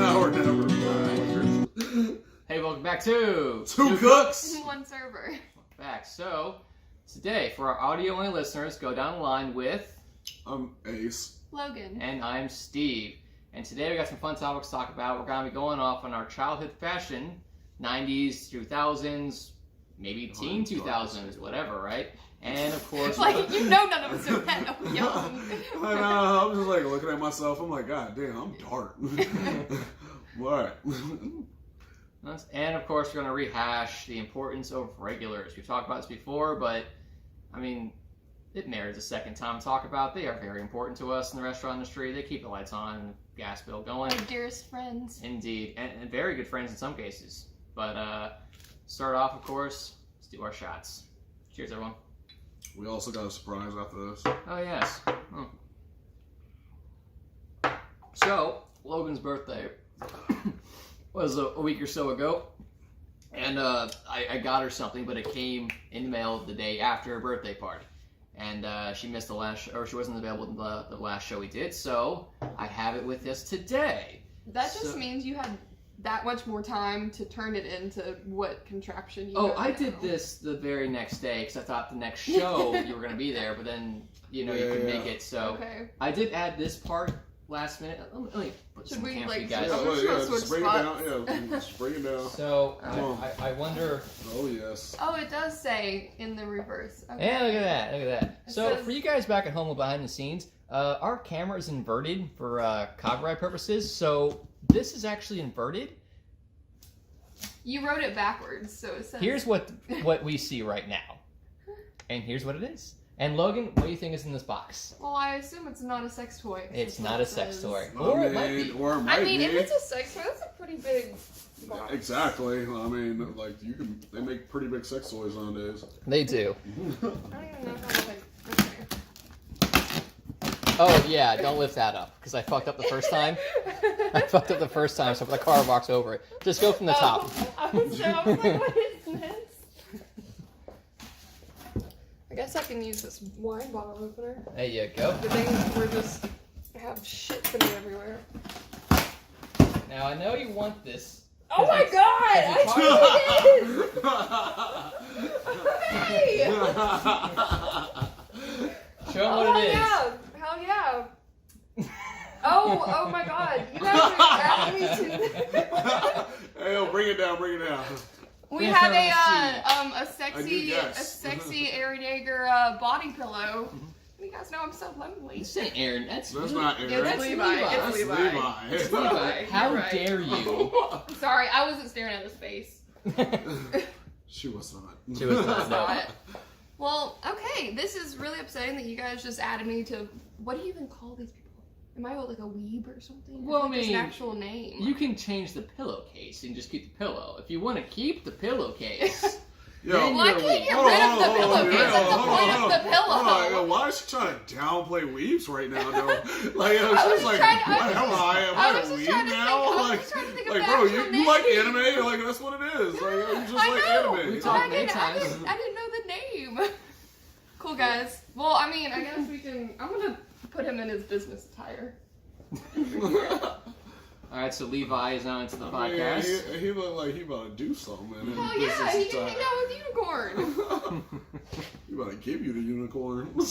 Now or never. Hey, welcome back to Two Cooks. One server. Back. So, today, for our audio-only listeners, go down the line with... I'm Ace. Logan. And I'm Steve. And today we got some fun topics to talk about. We're going to be going off on our childhood fashion, 90s, 2000s, maybe teen 2000s, whatever, right? And of course... like, you know none of us are that young. I know, I'm just like looking at myself, I'm like, God damn, I'm dark. What? And of course, we're going to rehash the importance of regulars. We've talked about this before, but I mean, it merits a second time to talk about. They are very important to us in the restaurant industry. They keep the lights on and the gas bill going. Our dearest friends. Indeed, and very good friends in some cases. But start off, of course, let's do our shots. Cheers, everyone. We also got a surprise after this. Oh, yes. So, Logan's birthday was a week or so ago, and I got her something, but it came in the mail the day after her birthday party, and she missed the last, or she wasn't available in the last show we did, so I have it with us today. That just means you had that much more time to turn it into what contraption you Oh, I did this the very next day, because I thought the next show you were going to be there, but then, you know, you couldn't make it, so okay. I did add this part last minute. Let me put some cam for you guys. Just bring it down. Yeah, just bring it down. So, I wonder... Oh, yes. Oh, it does say in the reverse. Okay. Yeah, look at that, look at that. It So, says... for you guys back at home behind the scenes, our camera is inverted for copyright purposes, so this is actually inverted. You wrote it backwards, so it says... Here's what we see right now. And here's what it is. And Logan, what do you think is in this box? Well, I assume it's not a sex toy. It's not a sex toy. Or it might be. Or it might be. if it's a sex toy, that's a pretty big box. Exactly. I mean, like, they make pretty big sex toys nowadays. They do. I don't even know how to, like... Okay. Oh, yeah, don't lift that up, because I fucked up the first time. I fucked up the first time, so I put the car box over it. Just go from the top. I was like, what is this? I guess I can use this wine bottle opener. There you go. The thing we're just have shit sitting everywhere. Now, I know you want this. Oh my god! Hey! Show them what it is. Yeah! Hell yeah! Oh my god! You guys are asking me to. Hey, yo, bring it down, bring it down. We have a sexy Aaron Yeager body pillow. You guys know I'm so lonely. This ain't Aaron. That's not Aaron. Yeah, that's Levi. That's Levi. It's Levi. How You're right. dare you? Sorry, I wasn't staring at his face. She was not. She was not. No. Well, okay, this is really upsetting that you guys just added me to. What do you even call these people? Am I like a weeb or something? Well, I like mean, an actual name. You can change the pillowcase and just keep the pillow. If you want to keep the pillowcase. Yo, why can't you get rid of the pillowcase? That's the point of the pillow. Why is she trying to downplay weaves right now, though? Like, she's like, am I a weeb now? Like, bro, you like anime? Like, that's what it is. Like, you just like anime. We talked many I times. didn't know the name. Cool, guys. Well, I mean, I guess we can... I'm going to put him in his business attire. Alright, so Levi is now into the podcast. He looked like he about to do something. Oh yeah, he can hang out with Unicorn. He about to give you the unicorn. You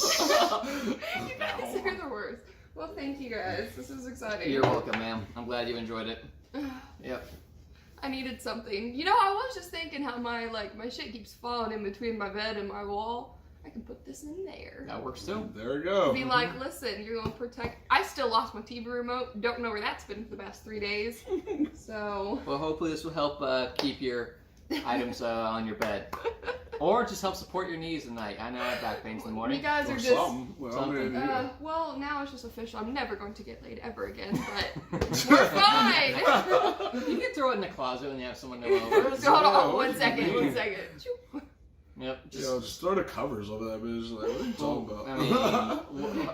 guys are the worst. Well, thank you guys. This is exciting. You're welcome, ma'am. I'm glad you enjoyed it. Yep. I needed something. You know, I was just thinking how my shit keeps falling in between my bed and my wall. I can put this in there. That works too. There we go. Be like, listen, you're gonna protect. I still lost my TV remote. Don't know where that's been for the past 3 days. So. Well, hopefully this will help keep your items on your bed, or just help support your knees at night. I know I have back pains in the morning. You guys are just. Something. Well, something. Well, now it's just official. I'm never going to get laid ever again, but we're fine. You can throw it in the closet when you have someone come over. So hold on, one second. Yep. Just throw the covers over that bitch. Like, what are you talking about? I mean,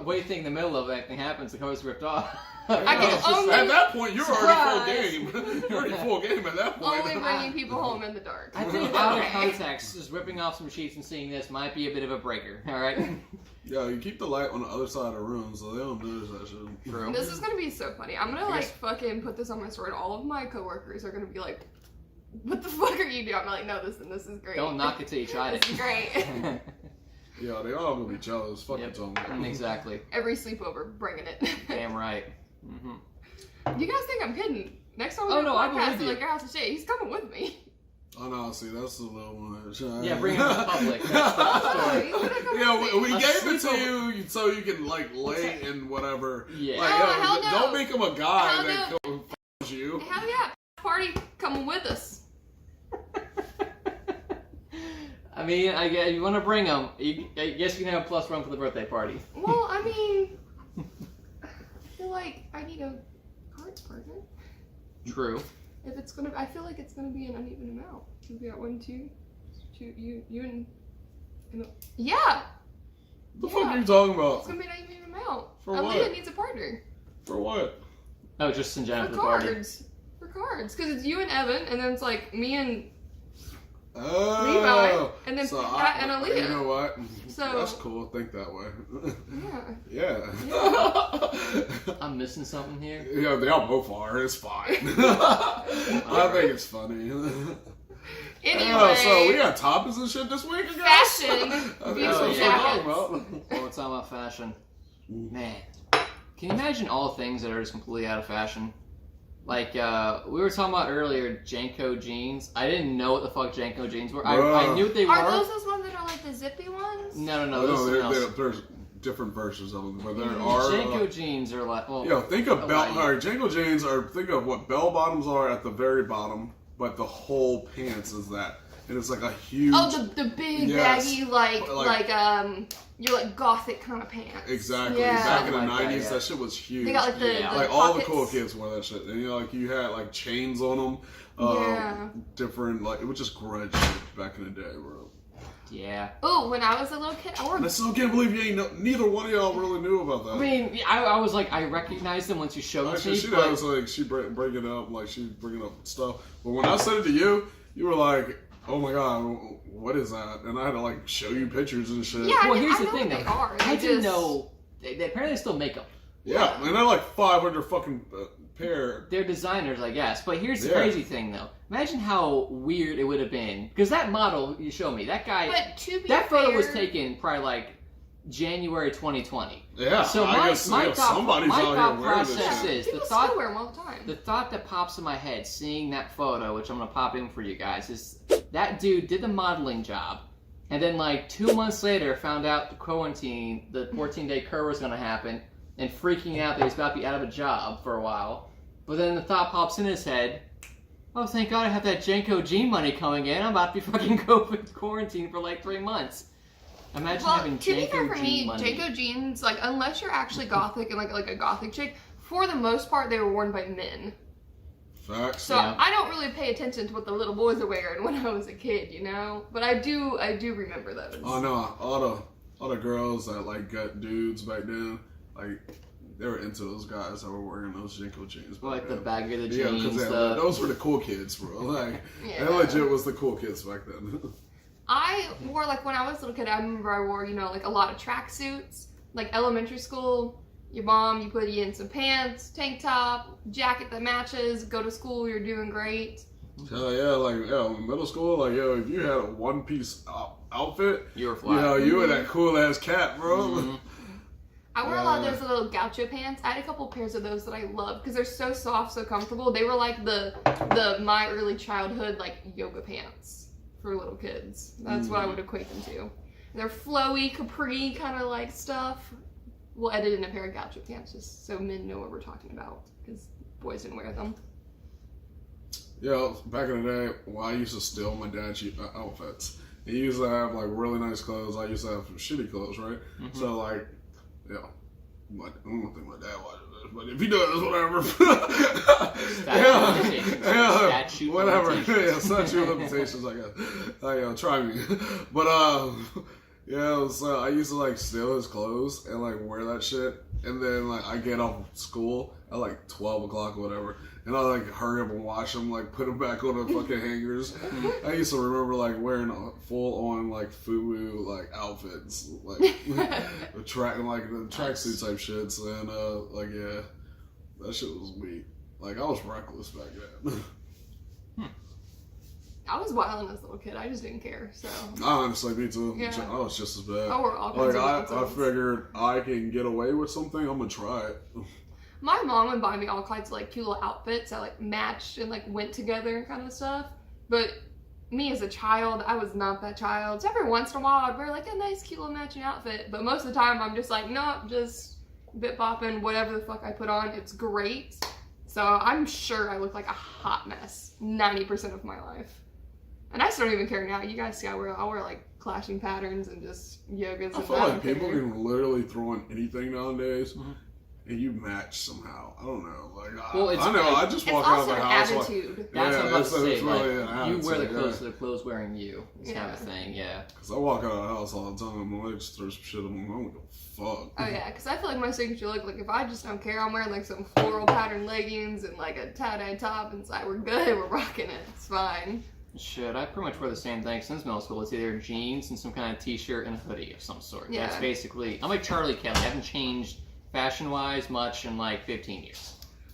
what do you think in the middle of anything happens? The cover's ripped off. I can only... At that point, you're already full game. You're already full game at that point. Only bringing people home in the dark. I think out of context, just ripping off some sheets and seeing this might be a bit of a breaker. All right. Yeah, you keep the light on the other side of the room so they don't notice that shit. True. This is gonna be so funny. I'm gonna fucking put this on my story. All of my coworkers are gonna be like, "What the fuck are you doing?" I'm like, "No, this is great. Don't knock it till you try it." This is great. Yeah, they all gonna be jealous. Fucking yep. Exactly. Every sleepover, bringing it. Damn right. Mm-hmm. You guys think I'm kidding? Next time we do a podcast at like your house and shit, he's coming with me. Oh no, see, that's the little one. Yeah, bring it to the public. That's the story. Yeah, we gave it to you so you can like lay and whatever. Yeah. Like, hell no. Don't make him a guy that f***s you. Hell yeah, party coming with us. I mean, I guess if you want to bring them, I guess you can have a +1 for the birthday party. Well, I mean, I feel like I need a cards partner. True. If it's gonna, I feel like it's gonna be an uneven amount. We got 1, 2, you and yeah. The fuck are you talking about? It's gonna be an uneven amount. For Aaliyah what? needs a partner. For what? Oh, just in general For for the party. cards. For cards, because it's you and Evan, and then it's like me and Levi, and then so Pat and Aaliyah. You know what? So that's cool. Think that way. Yeah. Yeah. I'm missing something here. Yeah, they all both are. It's fine. I think it's funny. Anyway, so we got topics and shit this week, guys. Fashion. Beautiful jackets. Well, we're talking about fashion. Man, can you imagine all the things that are just completely out of fashion? Like, we were talking about earlier, Janko jeans. I didn't know what the fuck Janko jeans were. I knew what they were. Are those ones that are like the zippy ones? No. There's different versions of them, but there are. Janko jeans are like, well. Yo, think of Janko jeans think of what bell bottoms are at the very bottom, but the whole pants is that. And it's like a huge... Oh, the big, baggy, you're like gothic kind of pants. Exactly. Yeah. Back in the 90s, that shit was huge. They got like the like pockets. all the cool kids wore that shit. And you had like chains on them. Different, like, it was just grudge shit back in the day, bro. Yeah. Oh, when I was a little kid, I still can't believe neither one of y'all really knew about that. I mean, I was like, I recognized them once you showed it to me. She was like, she bringing up, like, she bringing up stuff. But when I said it to you, you were like, oh my god, what is that? And I had to like show you pictures and shit. Yeah, well, here's the thing though. I didn't know. They apparently still make them. Yeah, and they're like 500 fucking pair. They're designers, I guess. But here's the crazy thing, though. Imagine how weird it would have been. Because that model you showed me, that guy, that photo was taken probably like January 2020. Yeah, so I guess my thought process is people still wear them all the time. The thought that pops in my head seeing that photo, which I'm gonna pop in for you guys, is that dude did the modeling job, and then like 2 months later found out the 14-day cur was gonna happen, and freaking out that he's about to be out of a job for a while. But then the thought pops in his head, oh thank God I have that Janko jean money coming in. I'm about to be fucking COVID quarantined for like 3 months. Imagine having Janko jean money. Janko jeans, like, unless you're actually gothic and like a gothic chick, for the most part they were worn by men. Facts. So I don't really pay attention to what the little boys are wearing when I was a kid, you know. But I do remember those. Oh no, all the girls that like got dudes back then, like they were into those guys that were wearing those Janko jeans. Like the baggy the jeans. Yeah, because those were the cool kids, bro. Like they legit was the cool kids back then. I wore, like, when I was a little kid, I remember I wore, you know, like, a lot of tracksuits. Like, elementary school, your mom, you put you in some pants, tank top, jacket that matches, go to school, you're doing great. Hell yeah, middle school, like, yo, if you had a one-piece outfit, you were fly. You know, you were that cool-ass cat, bro. Mm-hmm. I wore a lot of those little gaucho pants. I had a couple pairs of those that I loved, because they're so soft, so comfortable. They were like the my early childhood, like, yoga pants. For little kids. That's what I would equate them to. They're flowy, capri kind of like stuff. We'll edit in a pair of gaucho pants just so men know what we're talking about, because boys didn't wear them. Yeah, back in the day, I used to steal my dad's outfits. He used to have like really nice clothes. I used to have shitty clothes, right? Mm-hmm. So like, I don't think my dad watches this, but if he does, whatever. Whatever. Yeah, statute of limitations, I guess. Try me. But so I used to like steal his clothes and like wear that shit, and then like I get off school at like 12 o'clock or whatever, and I like hurry up and wash them, like put them back on the fucking hangers. I used to remember like wearing a full on like FUBU like outfits, like the tracksuit type shits, and like yeah, that shit was weak. Like I was reckless back then. I was wilding as a little kid. I just didn't care. So Honestly, me too. Yeah. I was just as bad. I wore all kinds Like of I nonsense. figured I can get away with something. I'm gonna try it. My mom would buy me all kinds of like cute little outfits that like matched and like went together kind of stuff. But me as a child, I was not that child. So every once in a while, I'd wear like a nice, cute little matching outfit. But most of the time, I'm just like, no, just bit bopping, whatever the fuck I put on. It's great. So I'm sure I look like a hot mess 90% of my life. And I still don't even care now. You guys see I wear like clashing patterns and just yogas. I And feel I like don't people care. can literally throw on anything nowadays, and you match somehow. I don't know. Like Well, it's I know. like- I just It's walk out of also the an house. Like, attitude. That's what I'm about to it's say. really Like, an you wear the attitude, clothes to the clothes wearing you. This kind of Yeah. thing, yeah. Because I walk out of the house all the time. My legs throw some shit on. I don't give a fuck. Oh yeah, because I feel like my signature look, like if I just don't care, I'm wearing like some floral pattern leggings and like a tie-dye top inside. We're good. We're rocking it. It's fine. Shit, I pretty much wear the same thing since middle school. It's either jeans and some kind of t-shirt and a hoodie of some sort. Yeah. That's basically, I'm like Charlie Kelly. I haven't changed fashion-wise much in like 15 years.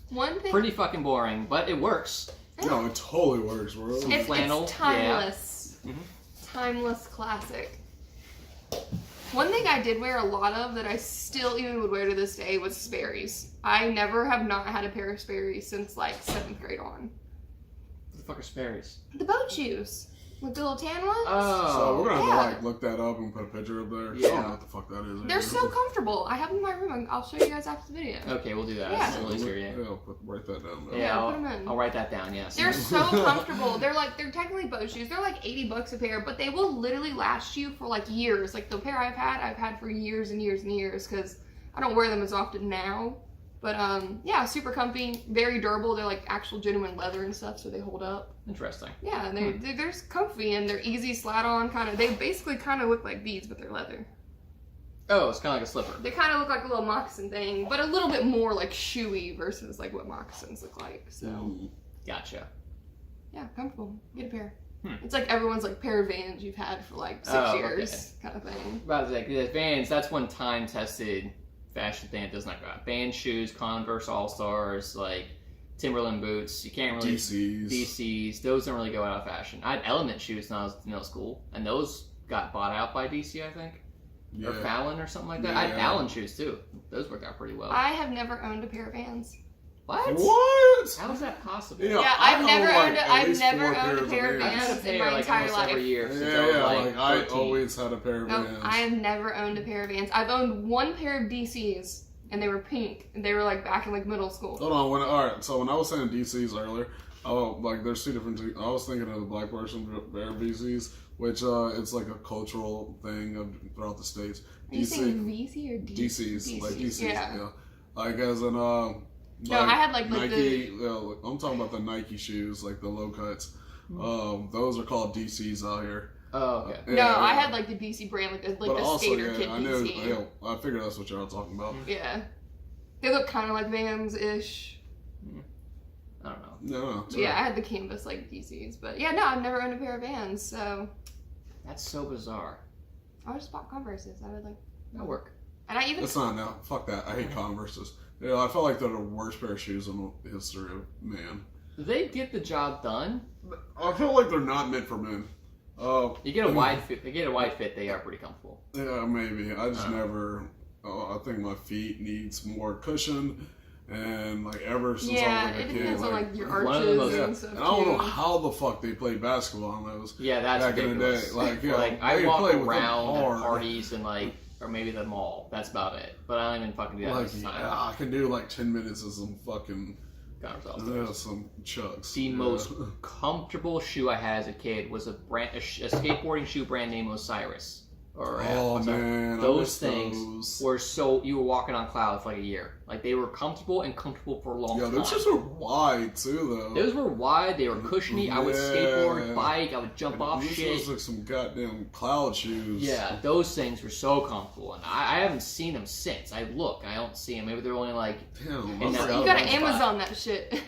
One thing. Pretty fucking boring, but it works. No, it totally works, bro. Some It's flannel, timeless. yeah. Mhm. Timeless classic. One thing I did wear a lot of that I still even would wear to this day was Sperry's. I never have not had a pair of Sperry's since like 7th grade on. What the fuck are Sperry's? The boat shoes. With the little tan ones. Oh. So we're gonna have Yeah. to like look that up and put a picture up there. I Yeah. don't know what the fuck that is. They're either. so comfortable. I have them in my room. I'll show you guys after the video. Okay, we'll do that. Yeah. It's a little easier, yeah. Write that down. Man. Yeah, put 'em in. I'll write that down, yes. They're so comfortable. They're technically boat shoes. They're like $80 a pair, but they will literally last you for like years. Like the pair I've had for years and years and years because I don't wear them as often now. But yeah, super comfy, very durable. They're like actual genuine leather and stuff, so they hold up. Interesting. Yeah, and they're comfy and they're easy slide on kind of. They basically kind of look like these, but they're leather. Oh, it's kind of like a slipper. They kind of look like a little moccasin thing, but a little bit more like shoey versus like what moccasins look like. So Gotcha. yeah, comfortable. Get a pair. Hmm. It's like everyone's like pair of Vans you've had for like 6 Oh, years kind of thing. About to say, the Vans, that's one time-tested fashion thing that does not go out. Vans shoes, Converse All-Stars, like Timberland boots. You can't really... DCs. Those don't really go out of fashion. I had Element shoes when I was in middle school, and those got bought out by DC, I think. Yeah. Or Fallon or something like that. I had Yeah. Allen shoes, too. Those worked out pretty well. I have never owned a pair of Vans. What? What? How is that possible? Yeah, Yeah, I I've own, never like, owned. at I've least never 4 owned a pairs pair of of I've had a Vans in pair my like entire almost life. every year since I Yeah, was yeah. like Like I 13. always had a pair of Nope, Vans. I have never owned a pair of Vans. I've owned one pair of DCs, and they were pink, and they were like back in like middle school. Hold on. Alright, so when I was saying DCs earlier, like there's two different. I was thinking of the black version of their DCs, which it's like a cultural thing throughout the states. Are you saying VC or DCs, like DCs, Yeah. like as in No, I had like Nike. I'm talking about the Nike shoes, like the low cuts. Those are called DCs out here. Oh, okay. No, I had like the DC brand, like But the also, skater yeah, kid I knew. DC. Yeah, I figured that's what y'all talking about. Yeah. They look kind of like Vans-ish. I don't know. No, But yeah, I had the canvas like DCs. But yeah, no, I've never owned a pair of Vans, so That's so bizarre. I just bought Converses. I would like, That'll work. and I even It's not now. Fuck that. I hate Converses. Yeah, I felt like they're the worst pair of shoes in the history of man. They get the job done. I feel like they're not meant for men. You get a wide fit. They get a wide fit. They are pretty comfortable. Yeah, maybe. I just never. I think my feet needs more cushion, and like ever since yeah, I was like it a kid, depends on like your one of the most- arches yeah. and stuff And I don't know too. how the fuck they play basketball on those. Yeah, that's Back ridiculous. in the day, like yeah, Like I they walk play with them around at hard. parties and like, or maybe the mall. That's about it. But I don't even fucking do that Like most of the time. yeah, I can do like 10 minutes of some fucking some chucks. The most comfortable shoe I had as a kid was a skateboarding shoe brand named Osiris. Or Oh what's that? man, I Those miss things those. were so you were walking on clouds for like a year. Like they were comfortable for a long Yeah, time. those shoes were wide too, though. Those were wide. They were cushiony. I would skateboard, Yeah. bike. I would jump off These shit. was like some goddamn cloud shoes. Yeah, those things were so comfortable, and I haven't seen them since. I don't see them. Maybe they're only like. Damn, And now- You gotta Amazon that shit.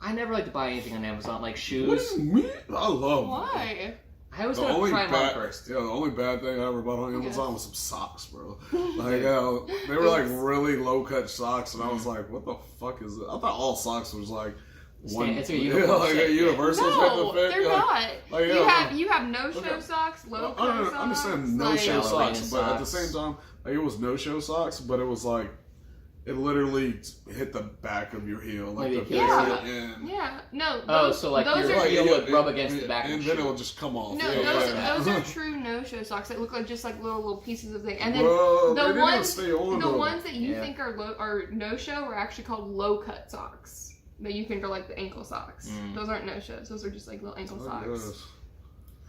I never like to buy anything on Amazon, like What shoes. do you mean? I love them. Why? I always The gotta only try them on bad, first. yeah, the only bad thing I ever bought on Yes. Amazon was some socks, bro. Like, they were like really low cut socks, and I was like, "What the fuck is it?" I thought all socks was like one. It's a uniform like fit, a yeah. universal No, fit. they're Like, not. like, You yeah, have no look show at- socks, low I cut socks. understand no like, show Ballerina socks, but at the socks. same time, like, it was no show socks, but it was like it literally hit the back of your heel, like Like the the Achilles very heel. end. Yeah, no. Oh, Those, so like those your are heel would rub against and, the back of and the then shoe. it would just come off. no, yeah, those are true no show socks that look like just like little pieces of thing. And then Bro, the they didn't ones- stay on the though. ones that you Yeah. think are no show are actually called low cut socks. That you think are like the ankle socks. Mm. Those aren't no shows. Those are just like little ankle I socks. guess.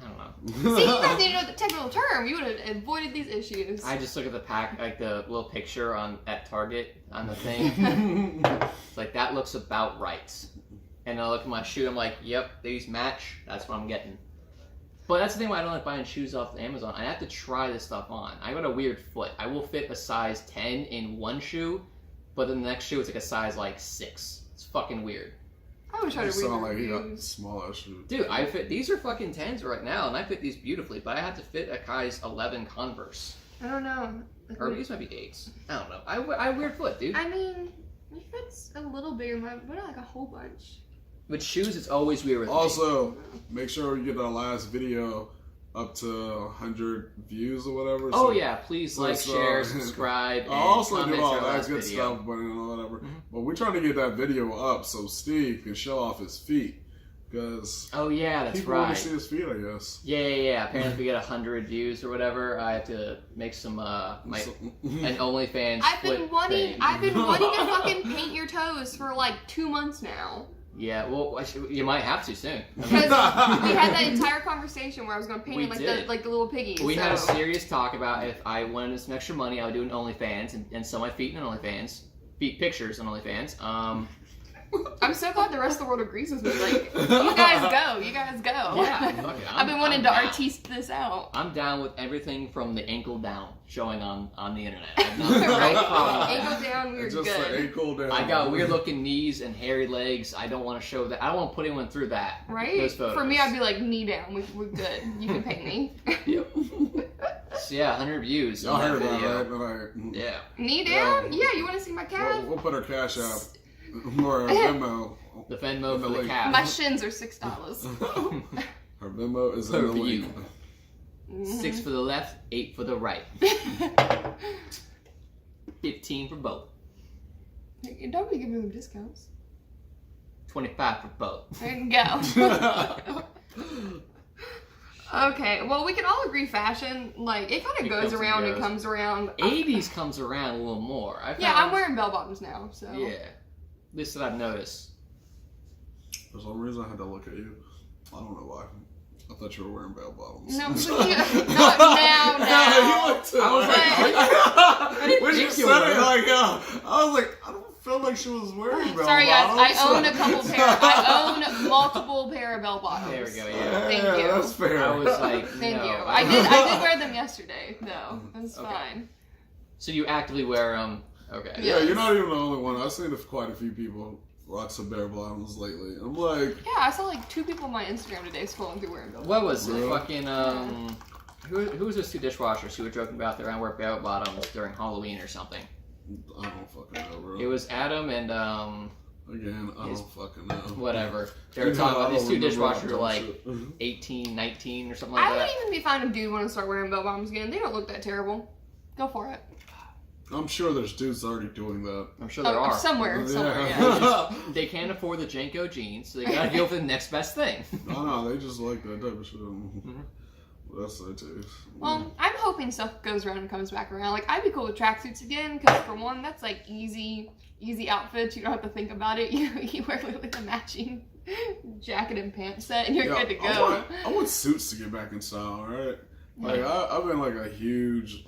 I don't know. See, you guys didn't know the technical term. You would have avoided these issues. I just look at the pack, like the little picture at Target on the thing. It's like that looks about right. And I look at my shoe, I'm like, yep, these match. That's what I'm getting. But that's the thing why I don't like buying shoes off Amazon. I have to try this stuff on. I got a weird foot. I will fit a size 10 in one shoe, but then the next shoe it's like a size like 6. It's fucking weird. I would try You to read sound the like he got reviews. small ass shoes. Dude, I fit these are fucking 10s right now, and I fit these beautifully, but I have to fit a size 11 Converse. I don't know. Like, Or these might be 8s. I don't know. I have weird foot, dude. I mean, your foot's a little bigger, but not like a whole bunch. With shoes, it's always weird with me. Also, make sure you get our last video up to 100 views or whatever. Oh so- yeah, please like, so- share, subscribe, and I also comment do all our that last good video. stuff, but you know, whatever. Mhm. But we're trying to get that video up so Steve can show off his feet, because Oh yeah, that's people want right. to see his feet, I guess. Yeah. Apparently, if we get 100 views or whatever, I have to make some an OnlyFans. I've been split wanting. thing. I've been wanting to fucking paint your toes for like 2 months now. Yeah, well, you might have to soon. Because we had that entire conversation where I was going to paint We it like did. the little piggies. We so. had a serious talk about if I wanted some extra money, I would do an OnlyFans and sell my feet in OnlyFans, feet pictures on OnlyFans. I'm so glad the rest of the world agrees with me. Like, you guys go. You guys go. Yeah, fuck it, I've been wanting I'm to down. artiste this out. I'm down with everything from the ankle down showing on the internet. I've not no problem. Ankle down, we're Just good. the ankle down. I got weird looking knees and hairy legs. I don't want to show that. I don't want to put anyone through that. Right? Those photos. For me, I'd be like, knee down. We're good. You can pay me. Yep. So yeah, 100 views. Y'all on heard that, video. right? But Yeah. Knee down? Yeah, you want to see my calf? we'll put our cash out or our Venmo. The Venmo In the for the link. calf. My shins are $6. Our Venmo is in Per the view. link. Mhm. 6 for the left, 8 for the right. 15 for both. Don't be giving them discounts. 25 for both. There you go. Okay, well, we can all agree fashion, like, it kind It of goes comes and around and goes. comes around. 80s comes around a little more. Yeah, I'm wearing bell bottoms now, so. Yeah. At least that I've noticed. For some reason, I had to look at you. I don't know why. I thought you were wearing bell bottoms. No, but not now. You looked I was like, when you think you said were. it, like, I was like, I don't feel like she was wearing bell Sorry, guys, bottoms. I own a couple pair. I own multiple pair of bell bottoms. There we go, yeah. Thank Yeah, you. That's fair. I was like, Thank no. you. I did wear them yesterday, though. That's Okay. fine. So you actively wear them. Okay. Yeah, Yes. you're not even the only one. I've seen quite a few people rock some bell bottoms lately. I'm like, Yeah, I saw like 2 people on my Instagram today scrolling through wearing bell What was it? Really? Fucking, who was those 2 dishwashers who were joking about their wear bell bottoms during Halloween or something? I don't fucking know, bro. It was Adam and, Again, I his- don't fucking know. whatever. They were You know, talking I about these don't 2 remember all dishwashers were that like shit. 18, 19 or something I like wouldn't that. even be fine if dude want to start wearing bell bottoms again. They don't look that terrible. Go for it. I'm sure there's dudes already doing that. I'm sure there are. Somewhere, Yeah. yeah. They can't afford the Janko jeans, so they gotta go for the next best thing. I know, they just like that type of shit. Mm-hmm. That's that too. Well, I'm hoping stuff goes around and comes back around. Like, I'd be cool with tracksuits again, because for one, that's like easy outfits. You don't have to think about it. You wear literally the matching jacket and pants set, and you're good to go. I want suits to get back in style, right? Like I've been like a huge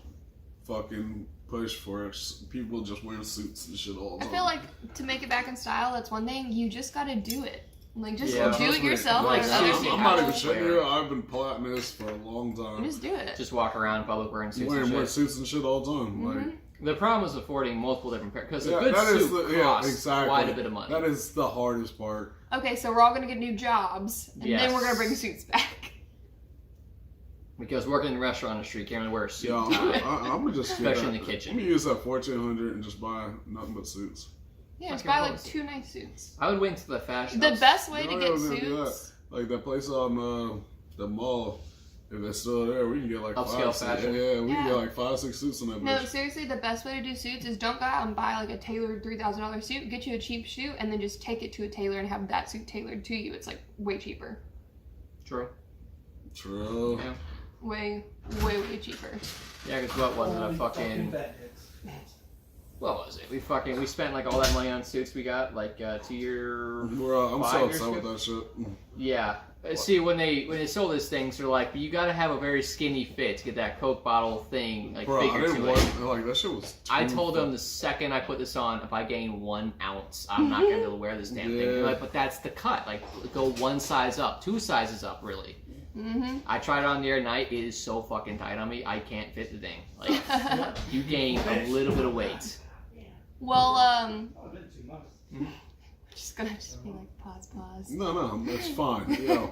fucking push for it. People just wearing suits and shit all the I time. feel like to make it back in style, that's one thing. You just gotta do it. Like, just Yeah, do it yourself. like, Like, other seriously, people. I'm not even Wear shitting it. you. I've been plotting this for a long time. You just do it. Just walk around in public wearing suits and Wearing shit. suits and shit all the time. Like, Mhm. The problem is affording multiple different pairs because a yeah, good that is suit the, costs exactly. quite a bit of money. That is the hardest part. Okay, so we're all gonna get new jobs, and Yes. then we're gonna bring suits back. Because working in the restaurant industry, you can't really wear a suit. Yeah, and tie. I'm gonna just Especially get in the kitchen. I'm gonna use that $1,400 and just buy nothing but suits. Yeah, just Fucking buy like clothes. 2 nice suits. I would wait until the fashion. The house- best way to No, get no, no, do suits. Like that place on the mall. If it's still there, we can get like Upscale 5, 6, fashion. yeah, we can Yeah. get like 5, 6 suits in that No, bitch. seriously, the best way to do suits is don't go out and buy like a tailored $3,000 suit. Get you a cheap suit, and then just take it to a tailor and have that suit tailored to you. It's like way cheaper. True. True. Yeah. Way, way cheaper. Yeah, because what was it? A fucking. What was it? We spent like all that money on suits we got like 2 year. I'm 5 so years upset with ago? that shit. Yeah. See, when they sold these things, they're like, you gotta have a very skinny fit to get that Coke bottle thing like Bro, I figure didn't to want it. like that shit was. I too told them fuck- the second I put this on, if I gain 1 ounce, I'm not gonna be able to wear this damn thing. They're Yeah. like, but that's the cut. Like, go 1 size up, 2 sizes up, really. Mm-hmm. I tried it on the other night. It is so fucking tight on me. I can't fit the thing. Like, you gain a little bit of weight. Well, just gonna be like pause. No, that's fine. You know,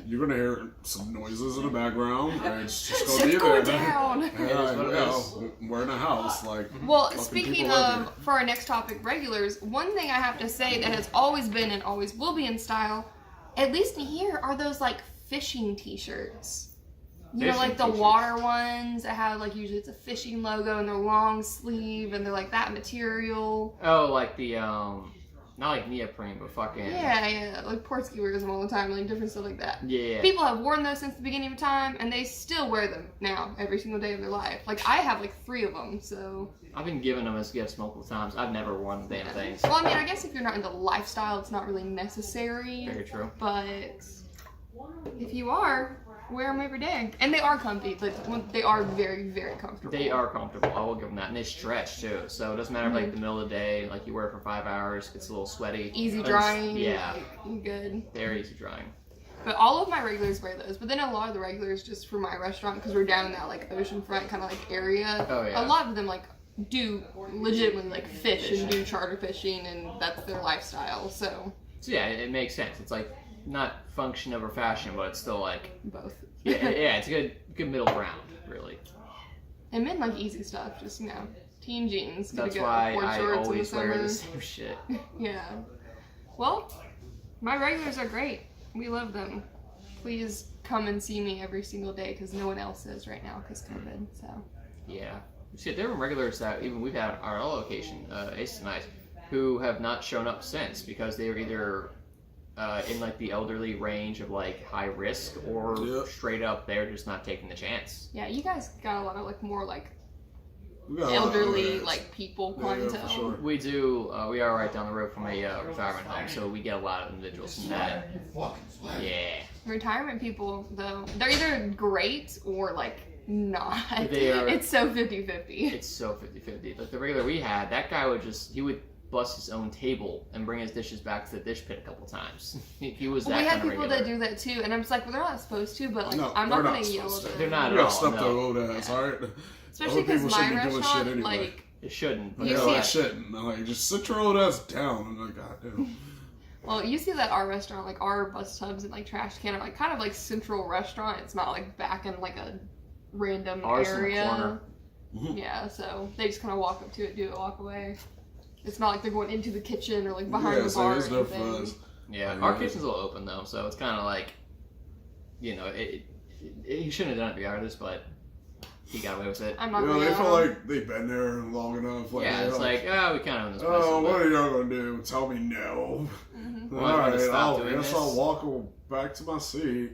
you're gonna hear some noises in the background, and it's just gonna be Shit's there. going down. And, It is what it is. we're in a house, like. Well, Fucking speaking people live of, for our next topic, regulars, one thing I have to say that has always been and always will be in style, at least in here, are those like fishing t-shirts. You know, Fishing like the t-shirts. water ones that have like usually it's a fishing logo and they're long sleeve and they're like that material. Oh, like the not like neoprene, but fucking Yeah, like Portsky wears them all the time, like different stuff like that. yeah. People have worn those since the beginning of time and they still wear them now every single day of their life. Like I have like 3 of them, so. I've been giving them as gifts multiple times. I've never worn the damn things. Well, I mean, I guess if you're not into lifestyle, it's not really necessary. Very true. But if you are, wear them every day, and they are comfy. Like they are very comfortable. They are comfortable. I will give them that, and they stretch too. So it doesn't matter if like the middle of the day, like you wear it for 5 hours, gets a little sweaty. easy But drying. Yeah, like, you're good. very easy drying. But all of my regulars wear those. But then a lot of the regulars, just for my restaurant, because we're down in that like oceanfront kind of like area. Oh, yeah. A lot of them like do legitimately like fish and do charter fishing, and that's their lifestyle. So So yeah, it makes sense. It's like not function over fashion, but it's still like both. yeah, it's a good middle ground, really. And men like easy stuff, just teen jeans. That's good why board I shorts in the always wear summer. the same shit. Yeah. Well, my regulars are great. We love them. Please come and see me every single day because no one else is right now because COVID. So. Yeah. See, there are regulars that even we've had at our other location, Ace tonight, who have not shown up since because they were either in like the elderly range of like high risk or Yep. straight up they're just not taking the chance. Yeah, you guys got a lot of like more like We got a lot of elderly guys. like people Yeah, for clientele. sure. We do. We are right down the road from a retirement home, so we get a lot of individuals from that. Yeah. Retirement people though, they're either great or like not. They are- It's so 50-50. It's so 50-50. Like the regular we had, that guy he would bust his own table and bring his dishes back to the dish pit a couple times. He was that We kind have of people regular. that do that too, and I'm just like, well, they're not supposed to, but like, No, I'm not they're gonna not yell supposed at to. them. They're not You at gotta all. step No. their old ass, Yeah. alright? Especially Old because people my shouldn't be doing shit restaurant, anyway. like, It shouldn't. But You Yeah, see like it. shit. And I'm like, just sit your old ass down. And I'm like, God damn. well, you see that our restaurant, like our bus tubs and like trash can are like kind of like central restaurant. It's not like back in like a random Ours in the area. corner. Yeah, so they just kind of walk up to it, do it, walk away. It's not like they're going into the kitchen or like behind Yeah, the so bar. there's or no anything. fuzz. Yeah, Yeah. our kitchen's a little open though, so it's kind of like, he shouldn't have done it regardless, but he got away with it. I'm not You know, gonna they yell feel at them. like they've been there long enough. Like, Yeah, they're it's like, we kind of own this place. oh, but- what are y'all gonna do? Tell me no. Mhm. Well, I wanted to stop I doing guess this. I'll walk back to my seat.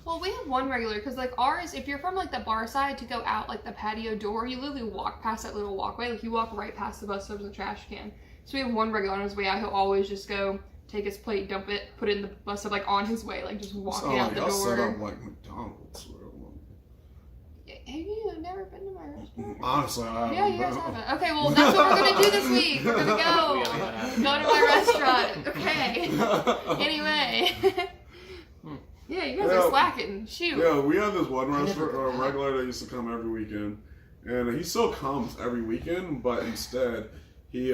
Well, we have one regular because like ours, if you're from like the bar side to go out like the patio door, you literally walk past that little walkway. Like you walk right past the bus stop and the trash can. So we have one regular on his way out. He'll always just go take his plate, dump it, put it in the bus stop like on his way, like just walking So, out the y'all set door. up like McDonald's. Have you never been to my restaurant? Honestly, I haven't. Yeah, you guys haven't. Okay, well, that's what we're gonna do this week. We're gonna go to my restaurant. Okay. Anyway. Yeah, you guys are slacking. Shoot. Yeah, we had this one restaurant, regular that used to come every weekend, and he still comes every weekend, but instead he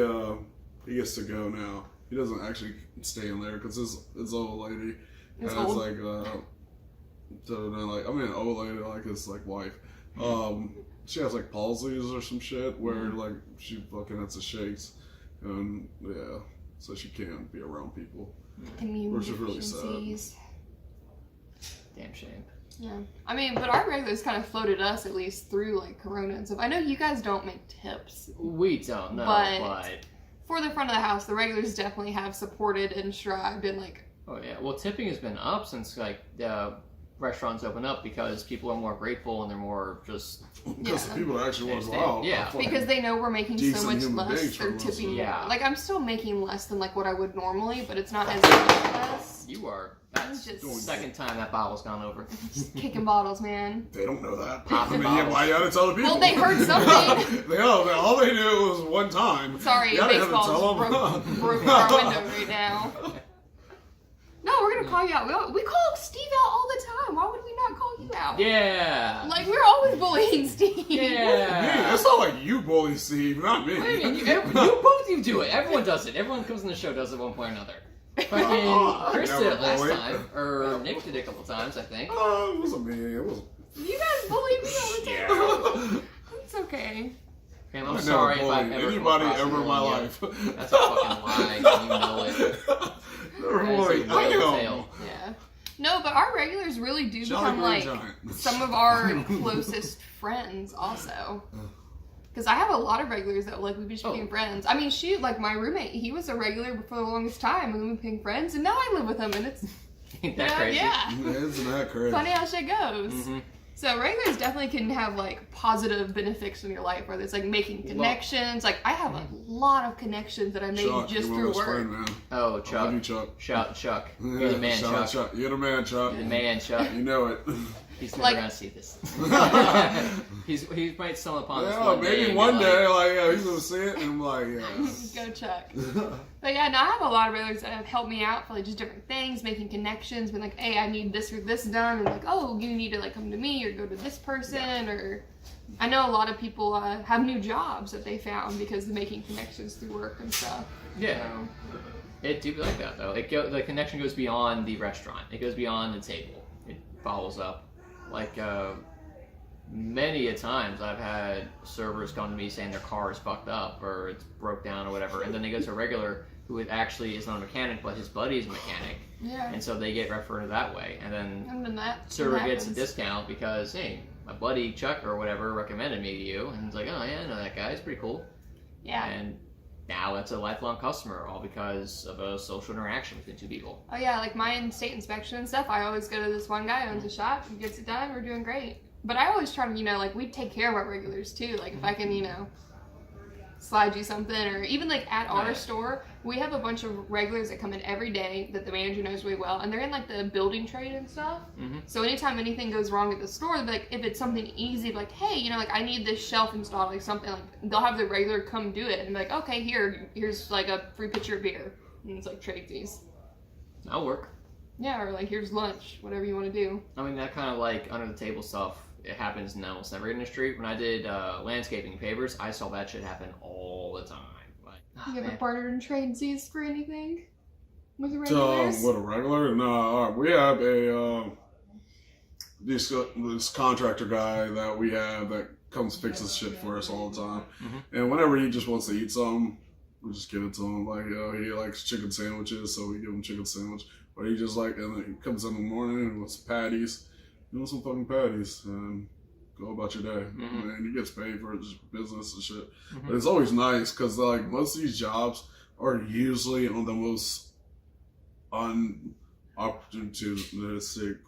gets to go now. He doesn't actually stay in there because his old lady has old? like old lady like his like wife. She has like palsies or some shit where like she fucking has the shakes, and yeah, so she can't be around people. Which is really sad. Damn shame. Yeah. I mean, but our regulars kind of floated us at least through like Corona and stuff. I know you guys don't make tips. We don't know, but for the front of the house, the regulars definitely have supported and strived and like. Oh yeah. Well, tipping has been up since like the restaurants open up because people are more grateful and they're more just. Because the people that actually want to go out. Yeah. Because they know we're making so much less. They're tipping. Yeah. Like I'm still making less than like what I would normally, but it's not as much less. You are. That's just the second time that bottle's gone over. Just kicking bottles, man. They don't know that. Popping yeah, why you gotta tell the people? Well, they heard something. All they knew was one time. Sorry, baseball's broken our window right now. No, we're gonna call you out. We call Steve out all the time. Why would we not call you out? Yeah. Like we're always bullying Steve. Yeah. It's not like you bully Steve, not me. I mean, you do it. Everyone does it. Everyone comes on the show does it at one point or another. Fucking Chris did it last time, or Nick did it a couple times, I think. It wasn't me. It was. You guys bully me all the time. It's okay. Okay, I'm sorry if I've ever anybody ever in my life. That's a fucking lie. You know it. Yeah. No, but our regulars really do become like some of our closest friends also. Because I have a lot of regulars that like we just became friends. I mean, shoot, like my roommate, he was a regular for the longest time, and then we became friends, and now I live with him, and it's ain't that crazy? Yeah, isn't that crazy? Funny how shit goes. Mm-hmm. So regulars definitely can have like positive benefits in your life, whether it's like making connections. Like I have a lot of connections that I made just through work. Friend, man. Oh, Chuck. I love you, Chuck. Chuck. You're the man, Chuck. You're the man, Chuck. You're the man, Chuck. You know it. He's never gonna see this. he might stumble upon this one day. Maybe one day, like, he's gonna see it, and I'm like, Go Chuck. But yeah, no, I have a lot of regulars that have helped me out for like just different things, making connections, being like, hey, I need this or this done, and like, oh, you need to like come to me or go to this person, or I know a lot of people have new jobs that they found because of making connections through work and stuff. Yeah. So. It do be like that though. The connection goes beyond the restaurant. It goes beyond the table. It follows up. Like, many a times I've had servers come to me saying their car is fucked up or it's broke down or whatever, and then they go to a regular who actually is not a mechanic, but his buddy's a mechanic. Yeah. And so they get referred that way, and then that server gets a discount because, hey, my buddy Chuck or whatever recommended me to you, and it's like, oh yeah, I know that guy, he's pretty cool. Yeah. And now it's a lifelong customer, all because of a social interaction between two people. Oh yeah, like my state inspection and stuff, I always go to this one guy who owns a shop, he gets it done, we're doing great. But I always try to, like, we take care of our regulars too. Like if I can, slide you something, or even like at our store, we have a bunch of regulars that come in every day that the manager knows really well, and they're in like the building trade and stuff. Mm-hmm. So anytime anything goes wrong at the store, like if it's something easy, like hey, like I need this shelf installed, like something, like they'll have the regular come do it and be like, okay, here's like a free pitcher of beer, and it's like trade fees. That'll work. Yeah, or like here's lunch, whatever you want to do. I mean, that kind of like under the table stuff, it happens in almost every industry. When I did landscaping papers, I saw that shit happen all the time. Like, you ever bartered and tradesies for anything with the regulars? With a regular? No, we have this contractor guy that we have that comes fixes shit for us all the time. Mm-hmm. And whenever he just wants to eat something, we just give it to him. Like, he likes chicken sandwiches, so we give him chicken sandwich. Or he just and then he comes in the morning and wants patties. You want some fucking patties and go about your day. Mm-hmm. And he gets paid for just business and shit. Mm-hmm. But it's always nice because like most of these jobs are usually on the most unopportunistic,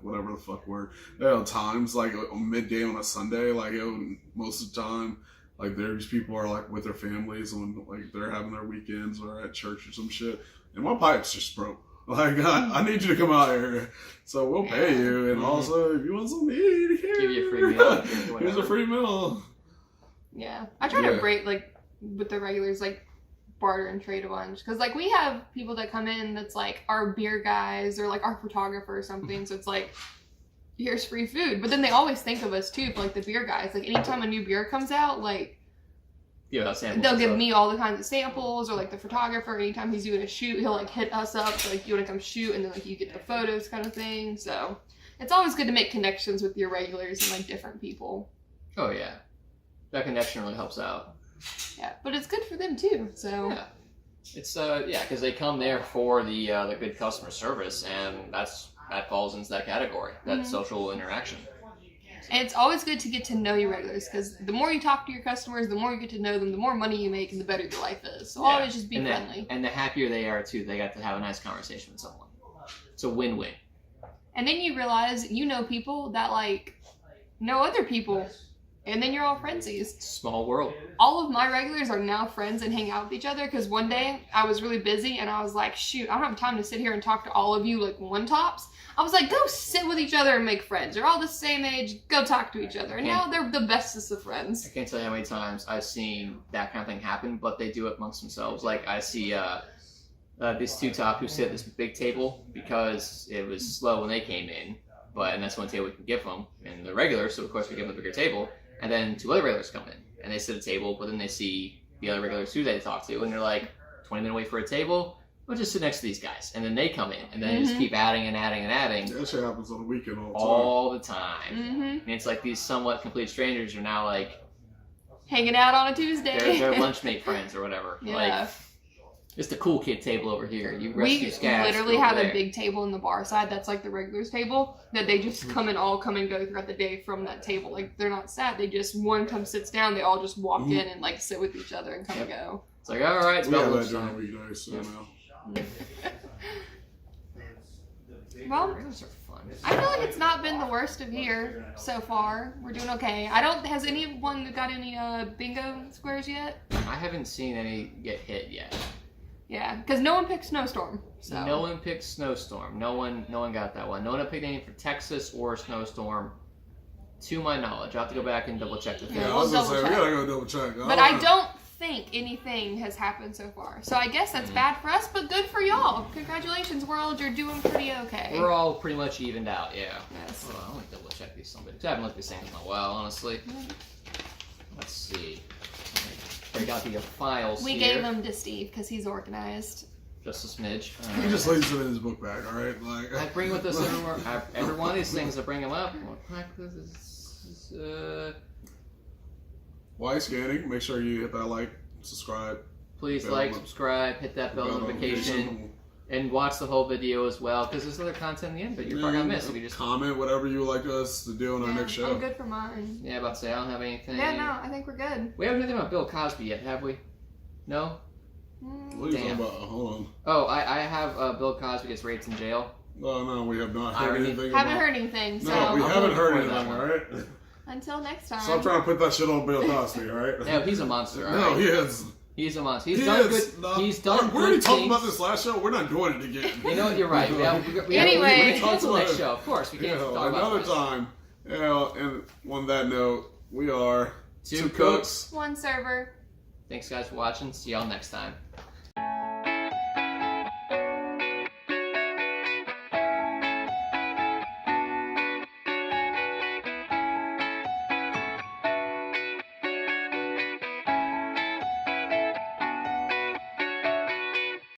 whatever the fuck word. There are times like midday on a Sunday, like most of the time, like these people are like with their families when like they're having their weekends or at church or some shit. And my pipes just broke. Like, I need you to come out here. So we'll pay you. And also, if you want some meat, here. Give you a free meal. Here's a free meal. Yeah. I try to break, like, with the regulars, like, barter and trade a bunch. Because, like, we have people that come in that's, like, our beer guys or, like, our photographer or something. So it's like, here's free food. But then they always think of us, too, for, like, the beer guys. Like, anytime a new beer comes out, like, they'll give me all the kinds of samples, or like the photographer, anytime he's doing a shoot, he'll like hit us up, so, like, you want to come shoot, and then like you get the photos kind of thing. So it's always good to make connections with your regulars and like different people. Oh yeah, that connection really helps out. Yeah, but it's good for them too. So yeah, it's because they come there for the good customer service, and that falls into that category, that social interaction. And it's always good to get to know your regulars, because the more you talk to your customers, the more you get to know them, the more money you make, and the better your life is. So always just be friendly. And the happier they are, too, they got to have a nice conversation with someone. It's a win-win. And then you realize you know people that, like, know other people. And then you're all friendsies. Small world. All of my regulars are now friends and hang out with each other, because one day I was really busy and I was like, shoot, I don't have time to sit here and talk to all of you like one-tops. I was like, go sit with each other and make friends. You're all the same age, go talk to each other. And now they're the bestest of friends. I can't tell you how many times I've seen that kind of thing happen, but they do it amongst themselves. Like, I see this two-top who sit at this big table because it was slow when they came in, and that's one table we can give them. And they're regular, so of course we give them a bigger table. And then two other regulars come in, and they sit at a table, but then they see the other regulars who they talk to, and they're like, 20 minutes wait for a table, we'll just sit next to these guys. And then they come in, and then they just keep adding and adding and adding. That shit happens on the weekend all the time. And it's like these somewhat complete strangers are now like... hanging out on a Tuesday. They're lunchmate friends or whatever. Yeah. Like, it's the cool kid table over here. You we literally have a big table in the bar side that's like the regulars table that they just come and go throughout the day from that table. Like, they're not sat, they just, one comes sits down, they all just walk in and like sit with each other and come and go. It's like, all right, it's about lunchtime. Well, regulars are fun. I feel like it's not been the worst of year so far. We're doing okay. Has anyone got any bingo squares yet? I haven't seen any get hit yet. Yeah, because no one picked Snowstorm. So. No one picked Snowstorm. No one got that one. No one picked any for Texas or Snowstorm, to my knowledge. I'll have to go back and double check the thing. Yeah, I was gonna say, we gotta go double check. But I don't think anything has happened so far. So I guess that's bad for us, but good for y'all. Congratulations, world. You're doing pretty okay. We're all pretty much evened out, yeah. Yes. Hold on, I want to double check these somebody. Because I haven't looked at these things in a while, honestly. Let's see. Break out the files We here. gave them to Steve because he's organized. Just a smidge. He just lays it in his book bag, alright? Like, I bring with us everywhere. Every one of these things, I bring them up. While scanning, make sure you hit that like, subscribe. Please like, subscribe, hit that bell notification, and watch the whole video as well, because there's other content in the end, but you're probably gonna miss if you just comment whatever you would like us to do on our next show. I'm good for mine. Yeah, about to say I don't have anything. Yeah, no, I think we're good. We haven't heard anything about Bill Cosby yet, have we? No. What are you talking about? Hold on. Oh, I have Bill Cosby gets raped in jail. No, we have not heard anything. Haven't heard anything. So no, we haven't heard anything. All right. Until next time. Stop trying to put that shit on Bill Cosby, all right? No, he's a monster. All no, right? he is. He's a monster. He's done good. He's done good. We already talked about this last show. We're not doing it again. You know what? You're right. We Anyway, cancel next show. Of course, we can't talk about another time. Yeah, and on that note, we are two cooks, one server. Thanks, guys, for watching. See y'all next time.